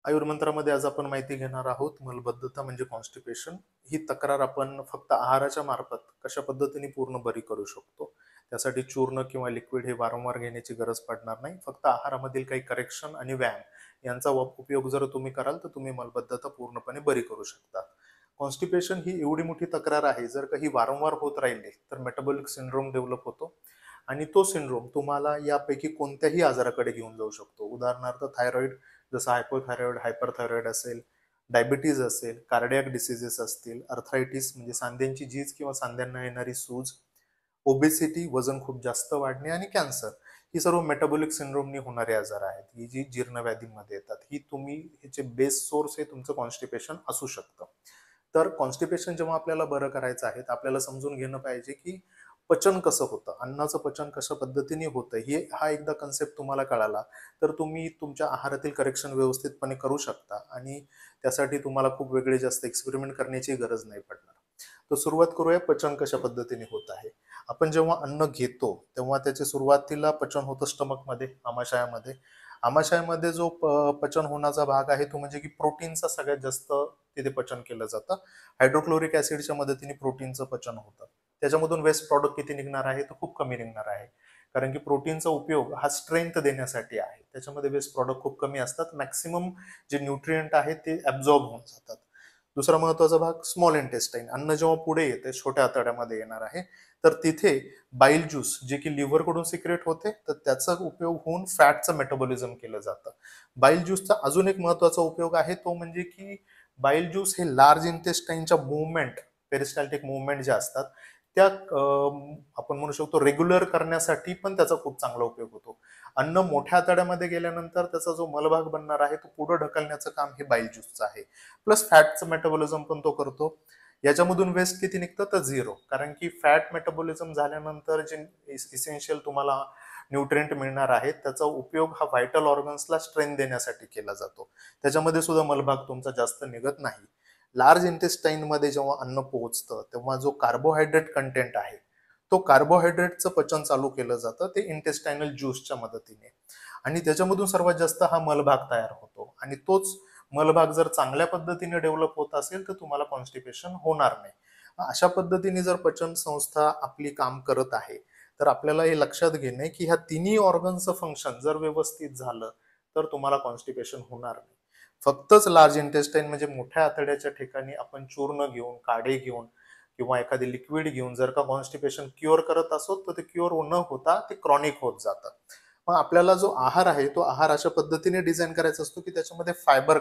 आयुर्मंत्रामध्ये आज आपण माहिती घेणार आहोत मलबद्धता म्हणजे कॉन्स्टिपेशन. ही तक्रार आपण फक्त आहाराच्या मार्फत कशा पद्धतीने पूर्ण बरी करू शकतो. त्यासाठी चूर्ण किंवा लिक्विड हे वारंवार घेण्याची गरज पडणार नाही. फक्त आहारामधील काही करेक्शन आणि व्यायाम यांचा उपयोग जर तुम्ही कराल तर तुम्ही मलबद्धता पूर्णपणे बरी करू शकता. कॉन्स्टिपेशन ही एवढी मोठी तक्रार आहे, जर काही वारंवार होत राहिले तर मेटाबॉलिक सिंड्रोम डेव्हलप होतो आणि तो सिंड्रोम तुम्हाला यापैकी कोणत्याही आजाराकडे घेऊन जाऊ शकतो. उदाहरणार्थ थायरॉइड, जसं हायपोथायरॉइड, हायपरथायरॉइड असेल, डायबिटीज असेल, कार्डियाक डिसिजेस असतील, अर्थरायटिस म्हणजे सांध्यांची झीज किंवा सांध्यांना येणारी सूज, ओबेसिटी वजन खूप जास्त वाढणे आणि कॅन्सर, ही सर्व मेटाबॉलिक सिंड्रोमनी होणारे आजार आहेत. ही जी जीर्णव्याधीमध्ये येतात, ही तुम्ही ह्याचे बेस सोर्स हे तुमचं कॉन्स्टिपेशन असू शकतं. तर कॉन्स्टिपेशन जेव्हा आपल्याला बरं करायचं आहे तर आपल्याला समजून घेणं पाहिजे की पचन कसं होतं, अन्नाचं पचन कशा पद्धतीने होतं. हा एकदा कन्सेप्ट तुम्हाला कळाला तर तुम्ही तुमच्या आहारातील करेक्शन व्यवस्थितपणे करू शकता आणि त्यासाठी तुम्हाला खूप वेगळे जास्त एक्सपेरिमेंट करण्याची गरज नाही पडणार. तर सुरुवात करूया पचन कशा पद्धतीने होत आहे. आपण जेव्हा अन्न घेतो तेव्हा त्याचे सुरुवातीला पचन होतं स्टमकमध्ये, आमाशयामध्ये. आमाशयामध्ये जो पचन होण्याचा भाग आहे तो म्हणजे की प्रोटीनचा सगळ्यात जास्त तिथे पचन केलं जातं. हायड्रोक्लोरिक ऍसिडच्या मदतीने प्रोटीनचं पचन होतं. त्याच्यामधून वेस्ट प्रॉडक्ट किती निघणार आहे तर खूप कमी निघणार आहे, कारण की प्रोटीनचा उपयोग हा स्ट्रेंथ देण्यासाठी आहे. त्याच्यामध्ये वेस्ट प्रॉडक्ट खूप कमी असतात. मॅक्सिमम जे न्यूट्रिएंट आहेत ते ऍब्झॉर्ब होऊन जातात. दुसरा महत्वाचा भाग स्मॉल इंटेस्टाईन. अन्न जेव्हा पुढे येते छोट्या आतड्यामध्ये येणार आहे तर तिथे बाईल ज्यूस जे की लिव्हर कडून सिक्रेट होते तर त्याचा उपयोग होऊन फॅटचं मेटाबॉलिझम केलं जातं. बाईल ज्यूसचा अजून एक महत्वाचा उपयोग आहे तो म्हणजे की बाईल ज्यूस हे लार्ज इंटेस्टाईनच्या मुवमेंट, पेरिस्टाल्टिक मुवमेंट ज्या असतात त्या आपण म्हणू शकतो रेग्युलर करण्यासाठी पण त्याचा खूप चांगला उपयोग होतो. अन्न मोठ्या आतड्यामध्ये गेल्यानंतर त्याचा जो मलभाग बनणार आहे तो पुढे ढकलण्याचं काम हे बाईल ज्यूसचं आहे. प्लस फॅटचं मेटाबॉलिझम पण तो करतो. याच्यामधून वेस्ट किती निघतं तर झिरो, कारण की फॅट मेटाबॉलिझम झाल्यानंतर जे इसेन्शियल तुम्हाला न्यूट्रिएंट मिळणार आहेत त्याचा उपयोग हा व्हायटल ऑर्गन्सला स्ट्रेंथ देण्यासाठी केला जातो. त्याच्यामध्ये सुद्धा मलभाग तुमचा जास्त निघत नाही. लार्ज इंटेस्टाईन मध्ये जेव्हा अन्न पोहोचतं तेव्हा जो कार्बोहायड्रेट कंटेंट आहे तो कार्बोहायड्रेटचं पचन चालू केलं जातं ते इंटेस्टायनल ज्यूसच्या मदतीने, आणि त्याच्यामधून सर्वात जास्त हा मलभाग तयार होतो. आणि तोच मलभाग जर चांगल्या पद्धतीने डेव्हलप होत असेल तर तुम्हाला कॉन्स्टिपेशन होणार नाही. अशा पद्धतीने जर पचन संस्था आपली काम करत आहे तर आपल्याला हे लक्षात घेणे की ह्या तिन्ही ऑर्गनचं फंक्शन जर व्यवस्थित झालं तर तुम्हाला कॉन्स्टिपेशन होणार नाही. फक्तच लार्ज इंटेस्टाईन म्हणजे मोठ्या आतड्याच्या ठिकाणी आपण चूर्ण घेऊन, काढे घेऊन किंवा एखादी लिक्विड घेऊन जर का कॉन्स्टिपेशन क्युअर करत असो तर ते क्युअर न होता ते क्रॉनिक होत जातं. मग आपल्याला जो आहार आहे तो आहार अशा पद्धतीने डिझाईन करायचा असतो की त्याच्यामध्ये फायबर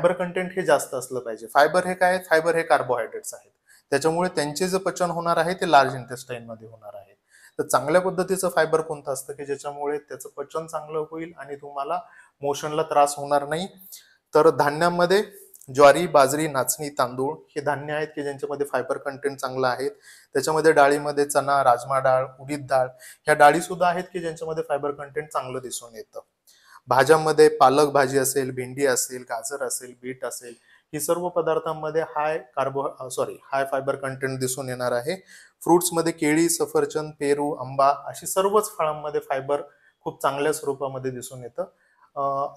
कंटेंट हे जास्त असलं पाहिजे. फायबर हे काय? फायबर हे कार्बोहायड्रेट्स आहेत. त्याच्यामुळे त्यांचे जे पचन होणार आहे ते लार्ज इंटेस्टाईन मध्ये होणार आहे. तर चांगल्या पद्धतीचं फायबर कोणतं असतं की ज्याच्यामुळे त्याचं पचन चांगलं होईल आणि तुम्हाला मोशनला त्रास होणार नाही. तर धान्यामध्ये ज्वारी, बाजरी, नाचणी, तांदूळ हे धान्य आहेत की ज्यांच्यामध्ये फायबर कंटेंट चांगलं आहे. त्याच्यामध्ये डाळीमध्ये चना, राजमा डाळ, उडीद डाळ ह्या डाळी सुद्धा आहेत की ज्यांच्यामध्ये फायबर कंटेंट चांगलं दिसून येतं. भाज्यामध्ये पालक भाजी असेल, भेंडी असेल, गाजर असेल, बीट असेल, ही सर्व पदार्थांमध्ये हाय फायबर कंटेंट दिसून येणार आहे. फ्रुट्समध्ये केळी, सफरचंद, पेरू, आंबा अशी सर्वच फळांमध्ये फायबर खूप चांगल्या स्वरूपामध्ये दिसून येतं.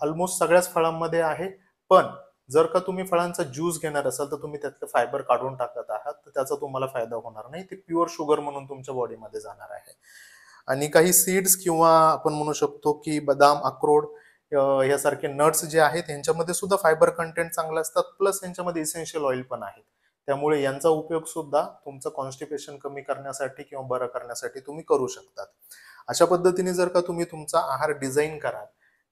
ऑलमोस्ट सगळ्याच फळांमध्ये आहे. पण जर का तुम्ही फळांचा ज्यूस घेणार असाल तर तुम्ही त्यातलं फायबर काढून टाकत आहात तर त्याचा तुम्हाला फायदा होणार नाही. ते प्युअर शुगर म्हणून तुमच्या बॉडीमध्ये जाणार आहे. आणि काही सीड्स किंवा आपण म्हणू शकतो की बदाम, अक्रोड यासारखे नट्स जे आहेत यांच्यामध्ये सुद्धा फायबर कंटेंट चांगलं असतात. प्लस यांच्यामध्ये इसेन्शियल ऑइल पण आहे. त्यामुळे यांचा उपयोग सुद्धा तुमचं कॉन्स्टिपेशन कमी करण्यासाठी किंवा बरं करण्यासाठी तुम्ही करू शकतात. अशा पद्धतीने जर का तुम्ही तुमचा आहार डिझाईन कराल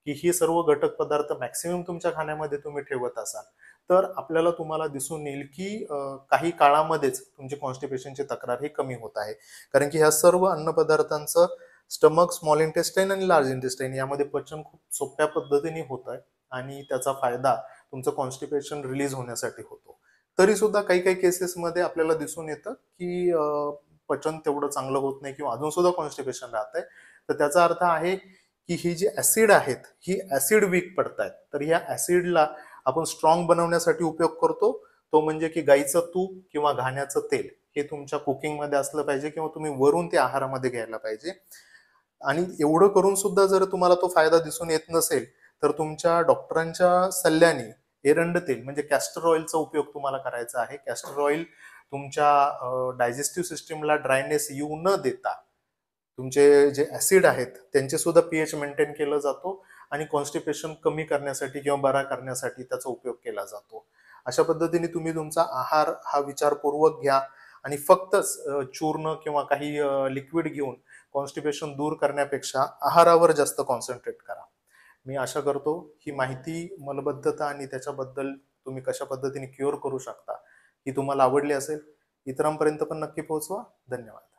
की ही सर्व घटक पदार्थ मॅक्सिमम तुमच्या खाण्यामध्ये तुम्ही ठेवत असाल तर आपल्याला तुम्हाला दिसून येईल की काही काळामध्येच तुमची कॉन्स्टिपेशनची तक्रार ही कमी होत आहे. कारण की ह्या सर्व अन्नपदार्थांचं स्टमक, स्मॉल इंटेस्टाईन आणि लार्ज इंटेस्टाईन यामध्ये पचन खूप सोप्या पद्धतीने होत आहे आणि त्याचा फायदा तुमचं कॉन्स्टिपेशन रिलीज होण्यासाठी होतो. तरी सुद्धा काही काही केसेसमध्ये आपल्याला दिसून येतं की पचन तेवढं चांगलं होत नाही किंवा अजून सुद्धा कॉन्स्टिपेशन राहत आहे. तर त्याचा अर्थ आहे की ही जी ऍसिड आहेत ही ऍसिड वीक पडतायत. तर ह्या ऍसिडला आपण स्ट्रॉंग बनवण्यासाठी उपयोग करतो. तो म्हणजे की गाईचं तूप किंवा घाण्याचं तेल हे तुमच्या कुकिंगमध्ये असलं पाहिजे किंवा तुम्ही वरून ते आहारामध्ये घ्यायला पाहिजे. आणि एवढं करून सुद्धा जर तुम्हाला तो फायदा दिसून येत नसेल तर तुमच्या डॉक्टरांच्या सल्ल्याने एरंड तेल म्हणजे कॅस्टर ऑइलचा उपयोग तुम्हाला करायचा आहे. कॅस्टर ऑइल तुमच्या डायजेस्टिव्ह सिस्टीमला ड्रायनेस येऊ न देता तुमचे जे ऍसिड आहेत त्यांचे सुद्धा पीएच मेंटेन केलं जातो आणि कॉन्स्टिपेशन कमी करण्यासाठी किंवा बरा करण्यासाठी त्याचा उपयोग केला जातो. अशा पद्धतीने तुम्ही तुमचा आहार हा विचारपूर्वक घ्या आणि फक्तच चूर्ण किंवा काही लिक्विड घेऊन कॉन्स्टिपेशन दूर करण्यापेक्षा आहारावर जास्त कॉन्सन्ट्रेट करा. मी आशा करतो ही माहिती मलबद्धता आणि त्याच्याबद्दल तुम्ही कशा पद्धतीने क्युअर करू शकता ही तुम्हाला आवडली असेल. इतरांपर्यंत पण नक्की पोहोचवा. धन्यवाद.